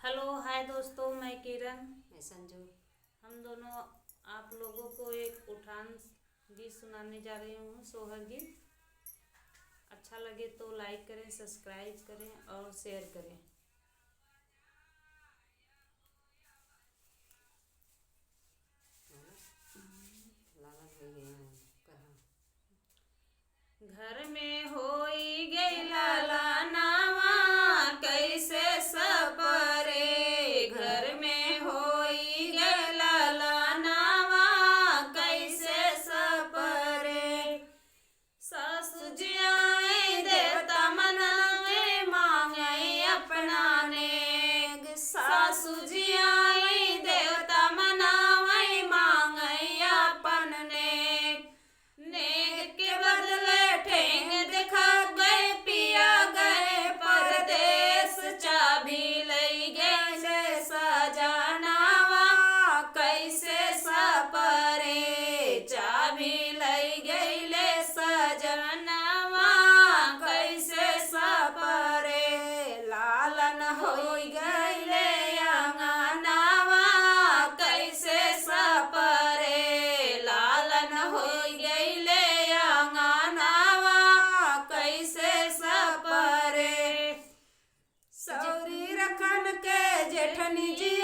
Hello hi दोस्तों, मैं किरण। मैं संजू। हम दोनों आप लोगों को एक उठान गीत सुनाने जा रही हूँ, सोहर गीत। अच्छा लगे तो लाइक करें, सब्सक्राइब करें और शेयर करें। लाला हो गए हैं कहाँ? घर में होई गई लाला नावा, कैसे सपरे। घर में होई गई लाला नावा, कैसे सपरे। सासु जी आई देवता मनावे, मांगे अपना नेग। सासु जी आई देवता मनावे, मांगे अपन नेग। नेग के बदले ठेंग दिखा गए, पिया गए परदेस। चाबी लई गए सजनावा, कैसे सपरे। चाबी लई गईले सजनावा, कैसे सपरे। लालन होई गईले अंगनावा, कैसे सपरे। लालन होई गईले अंगनावा, कैसे सपरे। सौरी रखन के जेठनी जी